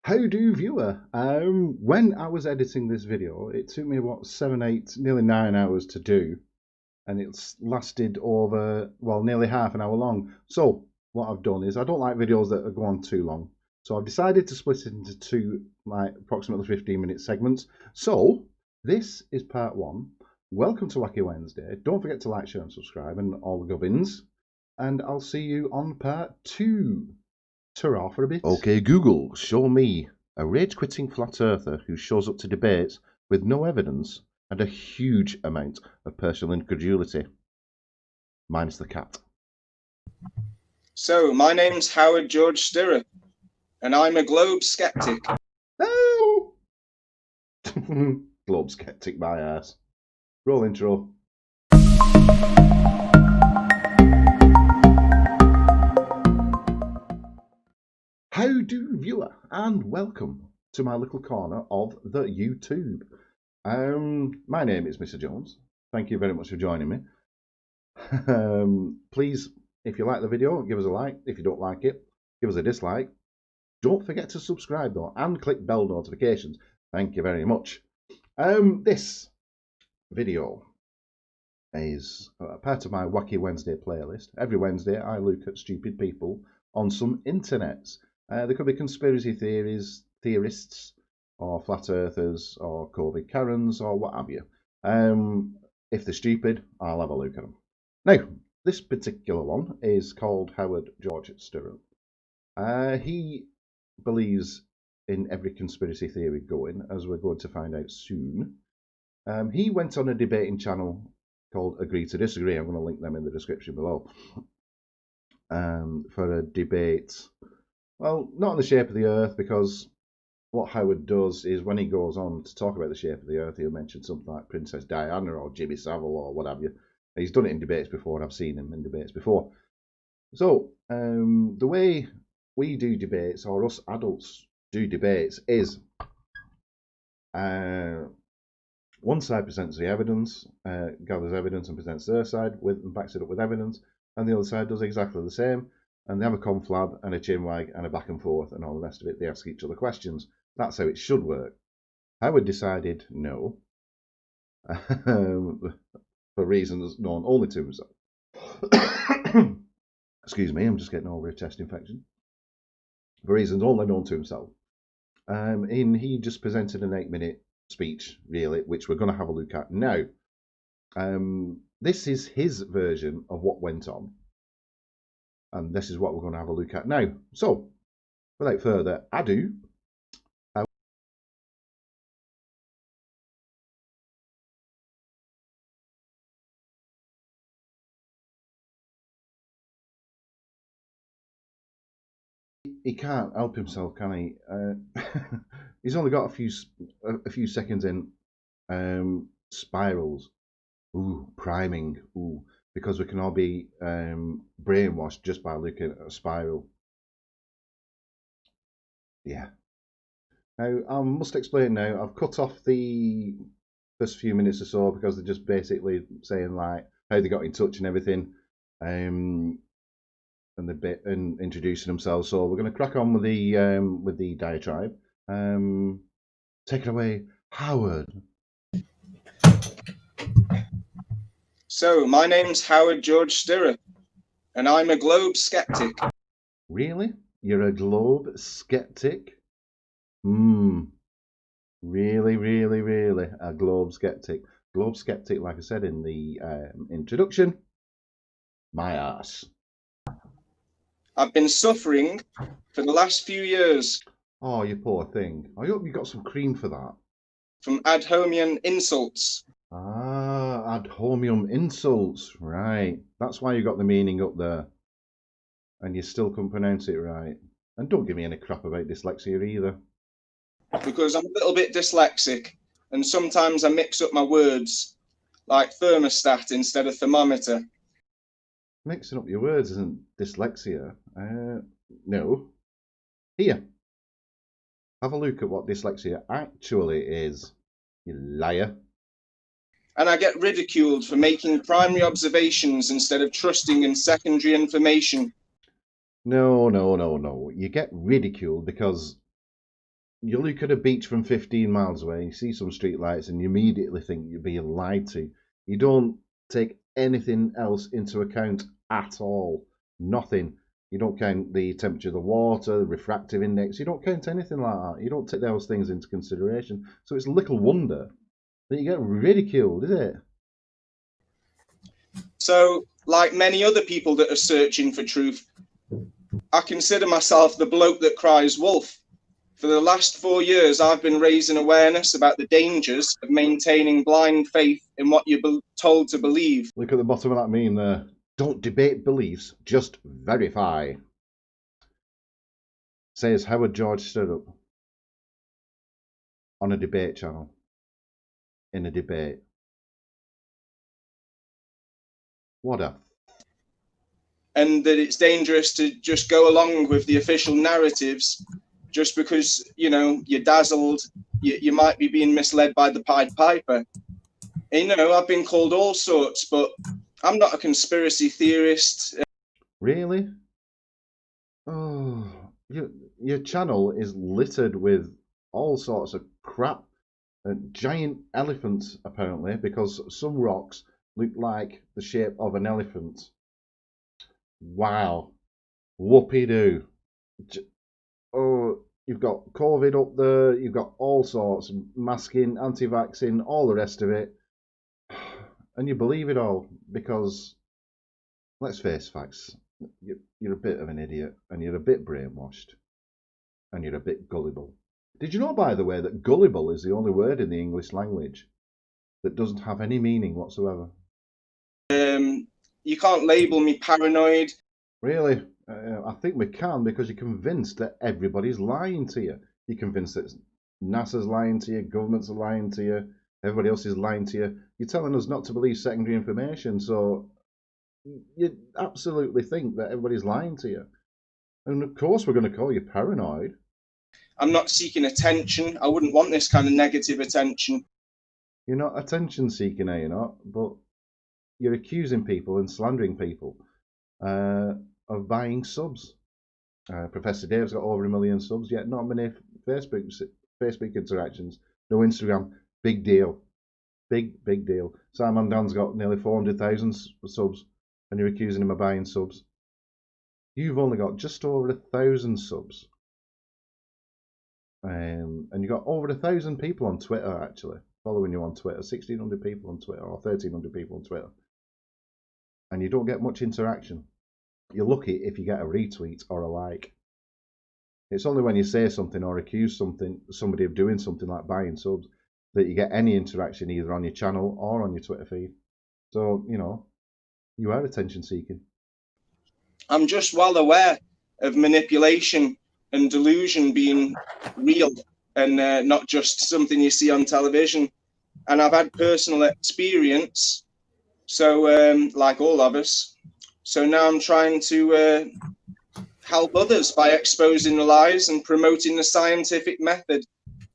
Howdo viewer. When I was editing this video, it took me about 7, 8, nearly 9 hours to do, and it's lasted over, well, nearly half an hour long. So what I've done is I don't like videos that go on too long. So I've decided to split it into two, like approximately 15-minute segments. So this is part one. Welcome to Wacky Wednesday. Don't forget to like, share, and subscribe, and all the gubbins. And I'll see you on part two. Ta-ra for a bit. Okay, Google, show me a rage-quitting flat earther who shows up to debates with no evidence and a huge amount of personal incredulity. Minus the cat. So, my name's Howard George Stirrer, and I'm a globe skeptic. Oh! Globe skeptic, my ass. Roll intro. Howdo viewer, and welcome to my little corner of the YouTube. My name is Mr. Jones. Thank you very much for joining me. Please, if you like the video, give us a like. If you don't like it, give us a dislike. Don't forget to subscribe though, and click bell notifications. Thank you very much. This video is part of my Wacky Wednesday playlist. Every Wednesday I look at stupid people on some internets. There could be conspiracy theorists, or flat earthers, or COVID Karens, or what have you. If they're stupid, I'll have a look at them. Now, this particular one is called Howard George Stirrer. He believes in every conspiracy theory going, as we're going to find out soon. He went on a debating channel called Agree to Disagree. I'm going to link them in the description below. For a debate, well, not on the shape of the earth, because what Howard does is when he goes on to talk about the shape of the earth, he'll mention something like Princess Diana or Jimmy Savile or what have you. He's done it in debates before, and I've seen him in debates before. So, the way we do debates, or us adults do debates, is one side presents the evidence, gathers evidence and presents their side and backs it up with evidence, and the other side does exactly the same, and they have a conflab and a chinwag and a back and forth and all the rest of it. They ask each other questions. That's how it should work. Howard decided no, for reasons known only to himself. Excuse me, I'm just getting over a chest infection. For reasons only known to himself. He just presented an 8-minute speech, really, which we're going to have a look at now. This is his version of what went on, and this is what we're going to have a look at now. So, without further ado, he can't help himself, can he? He's only got a few seconds in. Spirals. Ooh, priming. Ooh, because we can all be brainwashed just by looking at a spiral. Yeah. Now, I must explain now, I've cut off the first few minutes or so because they're just basically saying like how they got in touch and everything, and introducing themselves. So we're going to crack on with the diatribe. Take it away, Howard. So, my name's Howard George Stirrer, and I'm a globe skeptic. Really? You're a globe skeptic? Really, really, a globe skeptic. Globe skeptic, like I said in the introduction, my ass. I've been suffering for the last few years. Oh, you poor thing. I hope you got some cream for that. From ad hominem insults. Ah, ad hominem insults. Right. That's why you got the meaning up there. And you still couldn't pronounce it right. And don't give me any crap about dyslexia either. Because I'm a little bit dyslexic, and sometimes I mix up my words, like thermostat instead of thermometer. Mixing up your words isn't dyslexia. No. Here. Have a look at what dyslexia actually is, you liar. And I get ridiculed for making primary observations instead of trusting in secondary information. No. You get ridiculed because You look at a beach from 15 miles away, you see some street lights, and you immediately think you're being lied to. You don't take anything else into account at all. Nothing. You don't count the temperature of the water, the refractive index. You don't count anything like that. You don't take those things into consideration. So it's little wonder that you get ridiculed, is it? So, like many other people that are searching for truth, I consider myself the bloke that cries wolf. For the last 4 years, I've been raising awareness about the dangers of maintaining blind faith in what you're told to believe. Look at the bottom of that meme there. Don't debate beliefs, just verify. Says Howard George stood up on a debate channel in a debate. What a... And that it's dangerous to just go along with the official narratives just because, you know, you're dazzled, you might be being misled by the Pied Piper. And, you know, I've been called all sorts, but I'm not a conspiracy theorist. Really? Oh, your channel is littered with all sorts of crap. Giant elephants, apparently, because some rocks look like the shape of an elephant. Wow. Whoopee-doo. Oh, you've got COVID up there, you've got all sorts, masking, anti-vaccine, all the rest of it. And you believe it all because, let's face facts, you're a bit of an idiot and you're a bit brainwashed and you're a bit gullible. Did you know, by the way, that gullible is the only word in the English language that doesn't have any meaning whatsoever? You can't label me paranoid. Really? I think we can, because you're convinced that everybody's lying to you. You're convinced that NASA's lying to you, governments are lying to you, everybody else is lying to you. You're telling us not to believe secondary information, so you absolutely think that everybody's lying to you. And of course we're going to call you paranoid. I'm not seeking attention. I wouldn't want this kind of negative attention. You're not attention seeking, are you not? But you're accusing people and slandering people of buying subs. Professor Dave's got over 1 million subs, yet not many Facebook interactions. No Instagram. Big deal. Big deal. Simon Dan's got nearly 400,000 subs, and you're accusing him of buying subs. You've only got just over 1,000 subs. And you've got over 1,000 people on Twitter, actually, following you on Twitter. 1,600 people on Twitter, or 1,300 people on Twitter. And you don't get much interaction. You're lucky if you get a retweet or a like. It's only when you say something or accuse somebody of doing something like buying subs that you get any interaction either on your channel or on your Twitter feed. So, you know, you are attention seeking. I'm just well aware of manipulation and delusion being real and not just something you see on television. And I've had personal experience, so like all of us. So now I'm trying to help others by exposing the lies and promoting the scientific method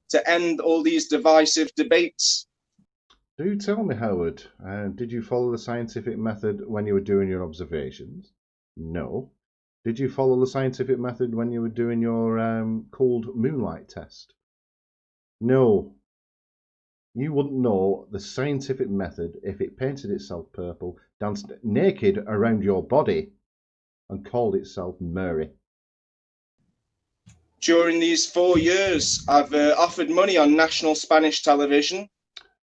to end all these divisive debates. Do tell me, Howard, did you follow the scientific method when you were doing your observations? No. Did you follow the scientific method when you were doing your cold moonlight test? No. You wouldn't know the scientific method if it painted itself purple, danced naked around your body, and called itself Mary. During these 4 years, I've offered money on national Spanish television.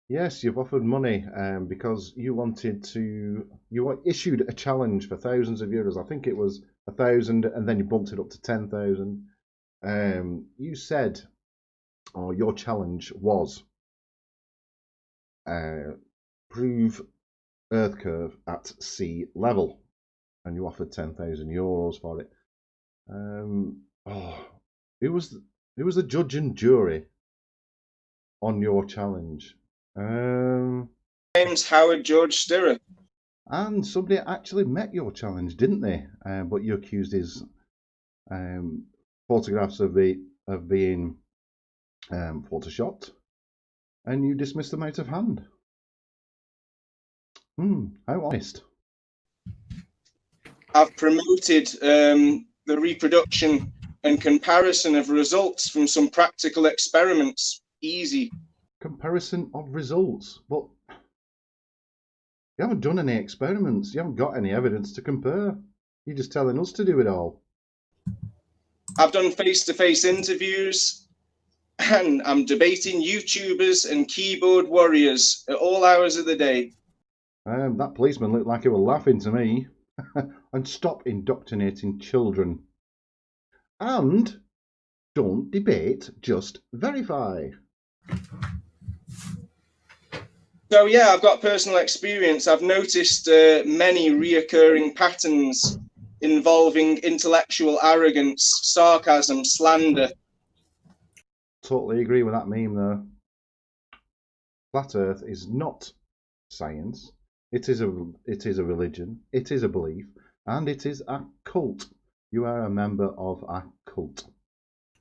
Yes, you've offered money because you issued a challenge for thousands of euros. I think it was 1,000, and then you bumped it up to 10,000. You said, or your challenge was, prove Earth curve at sea level, and you offered 10,000 euros for it. Who was the judge and jury on your challenge? Name's Howard George Stirrer. And somebody actually met your challenge, didn't they? But you accused his photographs of being photoshopped, and you dismissed them out of hand. How honest. I've promoted the reproduction and comparison of results from some practical experiments. Easy. Comparison of results? But you haven't done any experiments. You haven't got any evidence to compare. You're just telling us to do it all. I've done face-to-face interviews, and I'm debating YouTubers and keyboard warriors at all hours of the day. That policeman looked like he was laughing to me. And stop indoctrinating children. And don't debate, just verify. So yeah, I've got personal experience. I've noticed many reoccurring patterns involving intellectual arrogance, sarcasm, slander. Totally agree with that meme though. Flat Earth is not science. It is a religion. It is a belief, and it is a cult. You are a member of a cult.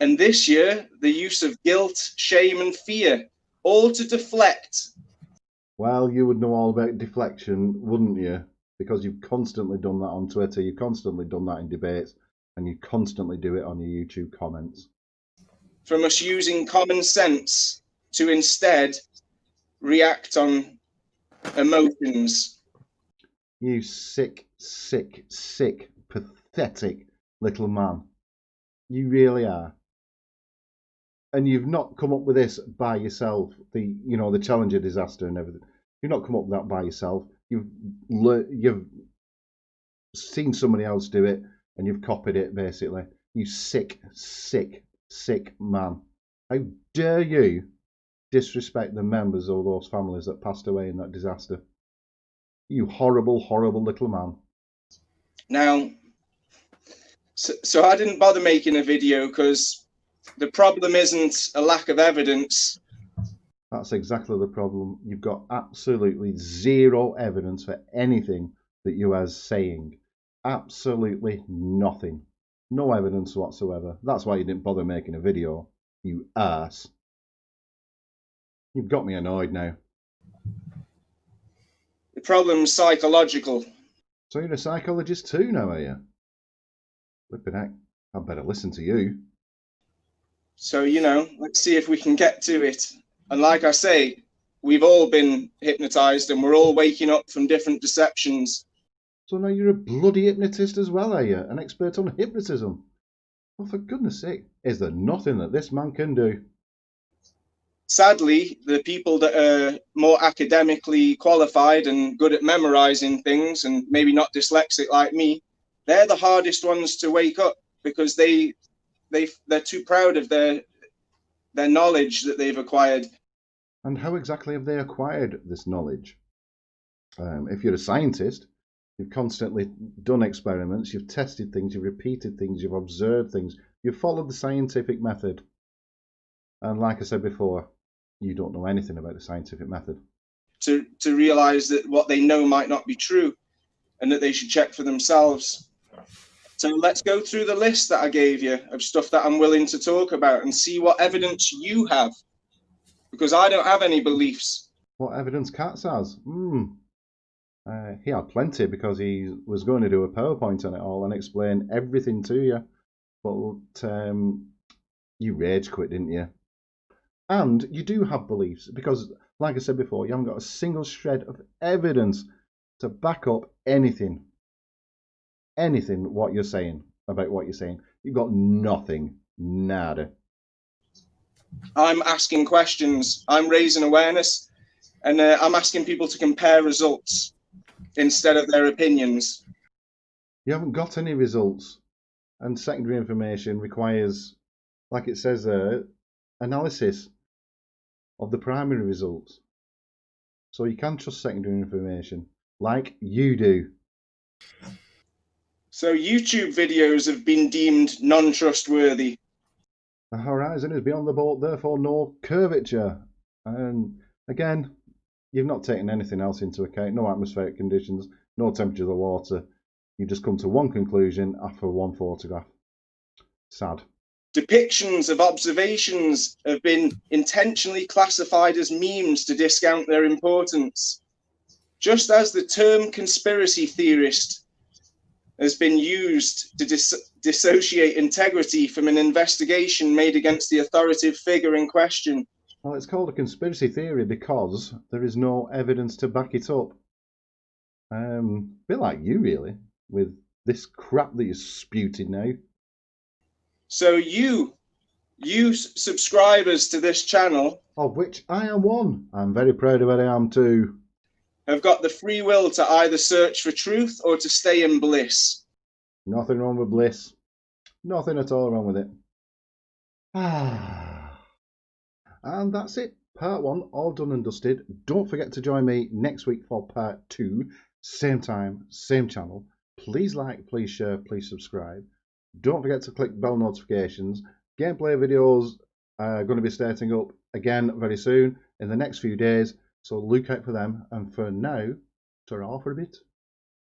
And this year, the use of guilt, shame, and fear, all to deflect. Well, you would know all about deflection, wouldn't you? Because you've constantly done that on Twitter, you've constantly done that in debates, and you constantly do it on your YouTube comments. From us using common sense to instead react on emotions. You sick, pathetic little man. You really are. And you've not come up with this by yourself. The Challenger disaster and everything. You've not come up with that by yourself. You've seen somebody else do it and you've copied it basically. You sick man. How dare you disrespect the members of those families that passed away in that disaster? You horrible, horrible little man. Now, so I didn't bother making a video because the problem isn't a lack of evidence. That's exactly the problem. You've got absolutely zero evidence for anything that you are saying. Absolutely nothing. No evidence whatsoever. That's why you didn't bother making a video, you arse. You've got me annoyed now. The problem's psychological. So you're a psychologist too now, are you? Flipping heck, I'd better listen to you. So, let's see if we can get to it. And like I say, we've all been hypnotized and we're all waking up from different deceptions. So now you're a bloody hypnotist as well, are you? An expert on hypnotism? Well, for goodness sake, is there nothing that this man can do? Sadly, the people that are more academically qualified and good at memorizing things and maybe not dyslexic like me, they're the hardest ones to wake up because they're too proud of their knowledge that they've acquired. And how exactly have they acquired this knowledge? If you're a scientist, you've constantly done experiments, you've tested things, you've repeated things, you've observed things, you've followed the scientific method. And like I said before, you don't know anything about the scientific method. To realize that what they know might not be true and that they should check for themselves. So let's go through the list that I gave you of stuff that I'm willing to talk about and see what evidence you have. Because I don't have any beliefs. What evidence Katz has? He had plenty because he was going to do a PowerPoint on it all and explain everything to you. But you rage quit, didn't you? And you do have beliefs because, like I said before, you haven't got a single shred of evidence to back up anything. Anything what you're saying about what you're saying. You've got nothing. Nada. I'm asking questions. I'm raising awareness. And I'm asking people to compare results instead of their opinions. You haven't got any results. And secondary information requires, like it says there, analysis of the primary results. So you can trust secondary information, like you do. So YouTube videos have been deemed non-trustworthy. The horizon is beyond the boat, therefore no curvature. And again, you've not taken anything else into account. No atmospheric conditions, no temperature of the water. You just come to one conclusion after one photograph. Sad. Depictions of observations have been intentionally classified as memes to discount their importance. Just as the term conspiracy theorist has been used to dissociate integrity from an investigation made against the authoritative figure in question. Well, it's called a conspiracy theory because there is no evidence to back it up. A bit like you, really, with this crap that you're spewing now. So you subscribers to this channel, of which I am one, I'm very proud of it, I am too, have got the free will to either search for truth or to stay in bliss. Nothing wrong with bliss. Nothing at all wrong with it. And that's it. Part 1 all done and dusted. Don't forget to join me next week for part 2. Same time, same channel. Please like, please share, please subscribe. Don't forget to click bell notifications. Gameplay videos are going to be starting up again very soon in the next few days. So look out for them. And for now, ta-ra for a bit.